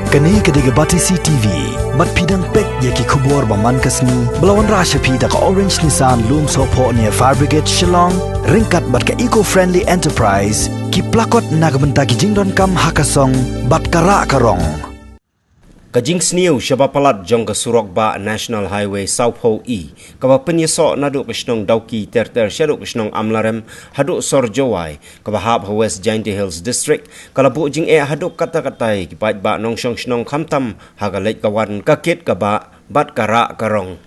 Kani kediga Batisi TV, mat pidang pek yaki kubur baman kasni, belawan rasha pida ka Orange Nissan Loom Sopo near Fire Brigade Shillong, ringkat bat ka eco-friendly enterprise, ki plakot nagbenta ki jingdon kam hakasong, bat kara karong. Kajing sniu syabapalat jong ka surok ba National Highway South Ho E. Kaba penyeso nadu kisnong dauki ter syadu kisnong amlarem haduk sorjowai kaba hab West Jainti Hills District kala bu jing haduk kata-katai kipat ba nong syong snong kamtam hagalek kawan kakit kaba bat kara karong.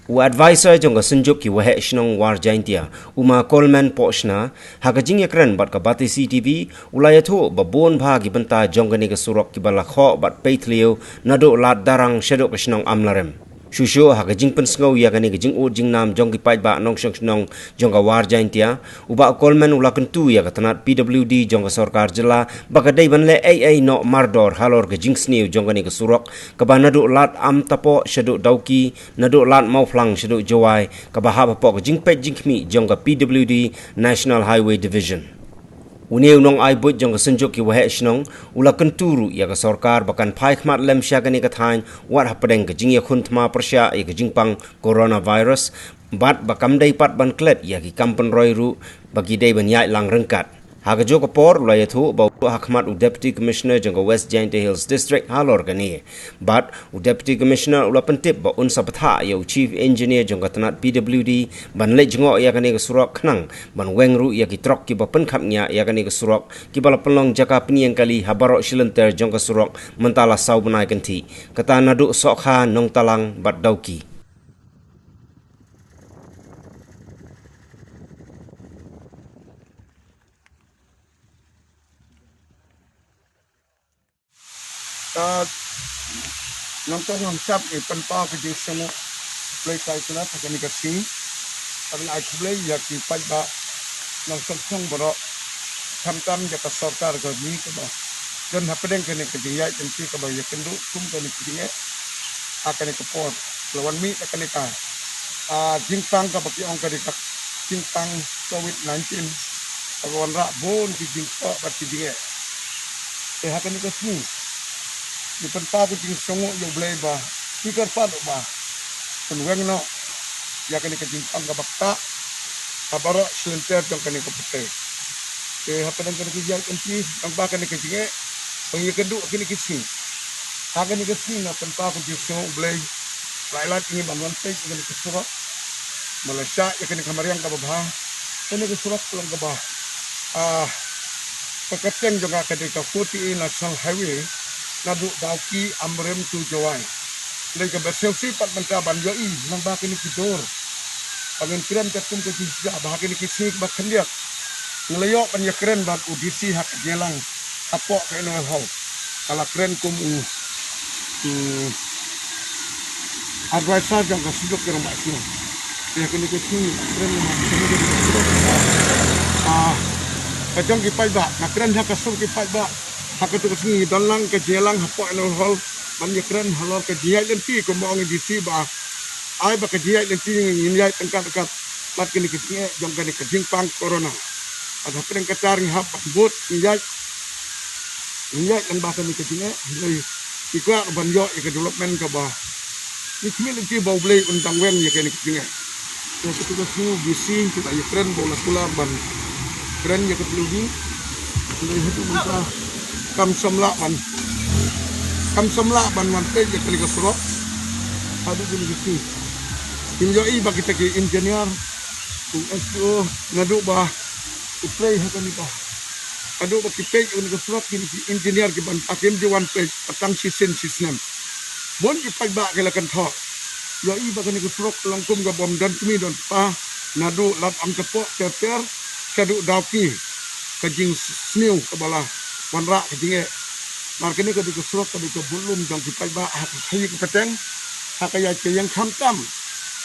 U advisor jong ka senjup ki wahe snong war Jaintia uma Coleman Pochna hagajing yakren bat ka bati CTV ulayatu babon bha ki benta jong ka ni ka surok ki balakho bat peitlio nado lat darang syadok snong amlarem shushu hagajing pensngau ya ka ni jing u jing nam jong ki pai ba nong syong snong jong ka war Jaintia uba Coleman ulakentu ya ka tanat PWD jong ka sarkar jela bakadai banle AA no mardor halor ka jing sniu jong ka ni ka surok ka ba nado lat am tapo syadok dauki nado lat mau flang syadok jawai ka ba ha pa ka jing pet jing mi jong ka PWD National Highway Division Uneu nong ai bot jong ka senjuk ki wahe snong ula kenturu ya ka sarkar bakan pai khmat lem sya ka ni ka thain wat hapadeng ka jing ya khun thma persya ya ka jing pang coronavirus bat bakam dai pat ban klet ya ki kampen roi ru bagi dai ban yai lang rengkat ha ka jo ka por la ya thu ba hakmat u deputy commissioner jong ka West Jainti Hills District halor ka ni bat u deputy commissioner ula pentip ba un sapatha ya u chief engineer jong ka tanat PWD ban le jingo ya ka ni ka surok khnang ban weng ru ya ki trok ki ba pen khap nya ya ka ni ka surok ki bala pelong jaka peniang kali habarok shilenter jong ka surok mentala sau banai kanti kata nadu sokha nong talang bat dauki nonton ngonsap ni penpa ke semua play kai kena pakai ni kasi tapi ai play ya ki pai ba nonton song bro tam ya ka sarkar ko ni ko ba dan hapedeng ke ni ke dia jenti ke ba ya kendu kum ke ni ke dia akan ke por lawan mi akan ni ka jingtang ka baki ong ka di ka jingtang COVID-19 lawan ra bon ki jingpa ba ki dia akan ni ke ni di penpa ku jing songo yo blay ba pikir pa do ba penweng no ya kani ka jing pang ka bakta kabaro center jong kani ka pute hapan kani ka jang kanti ang ba kani ka jinge pangi kedu kini kisi ha kani ka sing na penpa ku jing songo blay lailat ini banwan page kani ka surat Malaysia ya kani kamariang ka babha kani ka surat pulang ka ba pakateng jong ka di ka 40 National Highway nadu dauki amrem tu jawai lei ka berselsi pat menta ban yo I nang ba kini kidor pangin kren tatum ke sija ba kini kisik ba khandiak ngeleyo pan ya kren ba udisi hak jelang apok ke no hau kala kren kum advisor jang ka sidok ke rumah sini ya kini kisik kren kajong ki pai ba na kren hak kasum ki pai ba hak tu kesini dalang ke jelang hapok no hal banyak keren halal ke jihad nanti ko mo ang disi ba ay ba ke jihad nanti nginyai tengkat mat kini kisnya jong kani ke jingpang corona ada pren kataring hap bot nginyai dan ba kani kisnya lai ikwa banyo ke development ka ba ni kini nanti bau blay untang wen ya kani kisnya so ketika su bisi kita ya keren bola kula ban keren ya ketulugi lai hatu muka kam somla ban wanpe je kali ke surok adu gini gitu injoi bagi teki engineer SO ngadu bah uplay hakani bah adu bagi page uni ke surok kini engineer ke ban pakem di one page patang system bon ki pai ba kala kan tho yoi bagi ke surok langkum ga bom dan kumi don pa nadu lat am tepok teter kadu dauki kajing sniu kabala wanra kajinge markini ka di surok ka di bulum jang kipai ba hayi ka peteng hakaya ke yang khamtam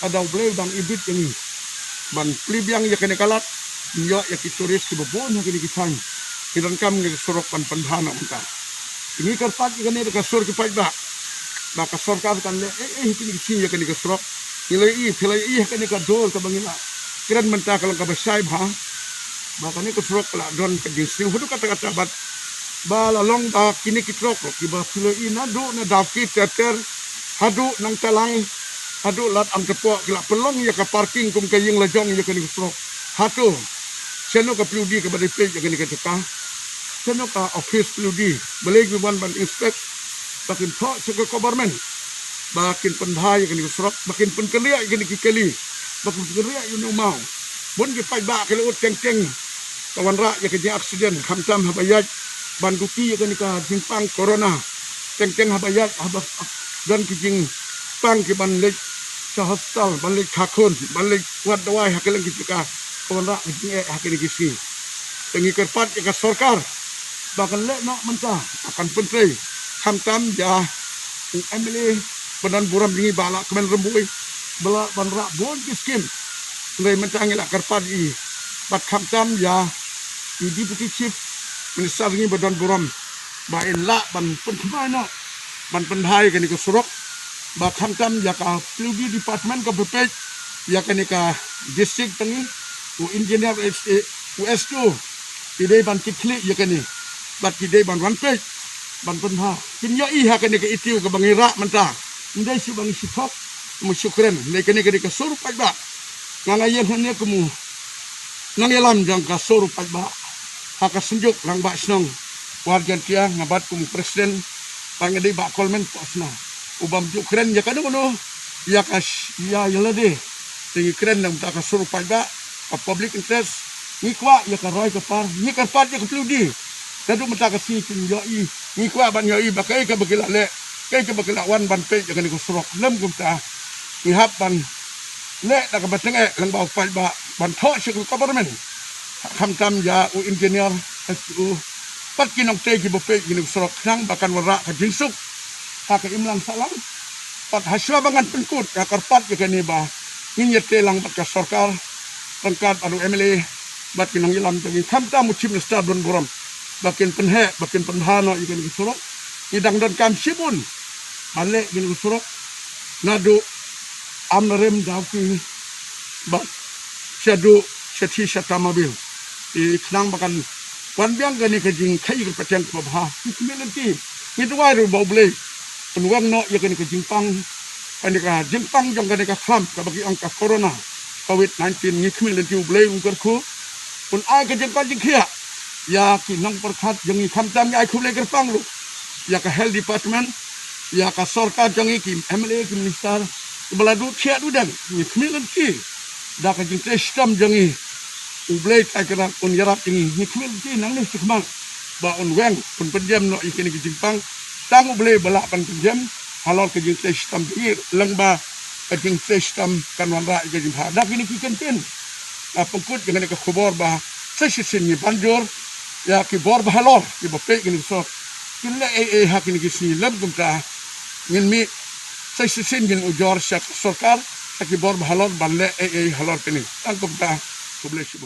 ada bleu bang ibit ini ban plibyang ya kene kalat yo ya ki turis ki bobon ha kini kisan kidan kam ngi surok pan pandhana unta ini karpat kene ka sur kipai ba ka sarkar kan le kini kisi ya kene ka surok ilai kene ka dor ka bangina kiran menta kalau ka basai ba makanya ke surok la don ke dising hudu kata-kata bat ba lalong ba kini kitrok ki ba pilo ina du na daki teter hadu nang talang hadu lat am tepo kila pelong ya ka parking kum kaying lajong ya kini kitrok hatu seno ka pludi ka bade pe ya kini ka seno ka office pludi balik ban ban inspect bakin tho suka government bakin pendai kini kitrok bakin penkelia kini kikeli bakin penkelia you know mau bon ki pai ba kele ut keng kawan rak ya kini aksiden khamtam habayat banduki ya kini ka jimpang corona keng habayat habak dan kijing pang ki ban lek sa hospital ban lek khakun ban lek wat dawai hakelang ki ka kawan rak ni hakini kisi tengi kerpat ka sarkar bakal le nak mentah akan pentri khamtam ja MLA badan buram dingi bala kemen rembui bala ban rak bon ki skim ngai mentang la kerpat I bat khamtam ja I deputy chief minister dingi badan buram ba illa ban penthai no ban pendai kani ko surok ba khamtam ya ka pludi department ka bepej ya kani ka district tangi u engineer u S2 ide ban tikli ya kani bat ide ban wan pej ban pendha kinya I ha kani ka itiu ka bangira menta ndai si bang sitok mu syukran ne kani ka sur paj ba ngalayen hanya kemu nang yalam jang ka sur paj ba ha ka senjuk lang ba snong wargan kia ngabat kum presiden pangedi ba kolmen posna ubam jukren ya kanu no ya kas ya yelade tingi kren nang ta ka sur paj ba ka public interest ngikwa ya ka roy ka par ni ka pat ya ka pludi kadu mata ka si kin yo I ngikwa ban yo I ba kai ka bagila le kai ka bagila wan ban pe ya kani ko surok lem kum ta ni hap ban le da ka bateng lang ba paj ba ban tho shi ko government khamtam ya u engineer u pat kinong te ki bope kinong surok nang bakan wara ka jinsuk ha ka imlang salam pat haswa bangan penkut ka karpat ya kani ba nginyet telang bat ka sarkar pangkat anu MLA bat kinong ilam tangi khamtam u chief minister don buram bakin penhe bakin penhano ikan surok idang don kam sibun balik kinong surok nadu amrem dauki bat syadu syati syatamabil I knang bakan wan biang gani kajing kai ke pateng ko bah community ni dua ru bau blei penuang no ya gani kajing pang panika jimpang jong gani ka kham ka bagi angka corona covid-19 ni community blei ungker ku pun ai kajing kajing khia ya ki nang perkhat jong ni khamtam ai khulai ker pang lu ya ka health department ya ka sarkar jong ki MLA ki minister beladu khia du dan ni community da kajing system jong ni ublay kairan un yarap ini ni community nang ni sikman ba un weng pun penjam no ikini kijimpang tang ublay bala pan penjam halal kejing system ir lang ba kejing system kanwan ra kejing hadak ini kikentin pengkut dengan ke khobor ba sesisin ni banjor ya ki bor ba halor ki bopek ini so kinle hak ini kisni lab gumta ngin mi sesisin gin ujor syak sarkar ki bor ba halor balle halor kini tang gumta Publish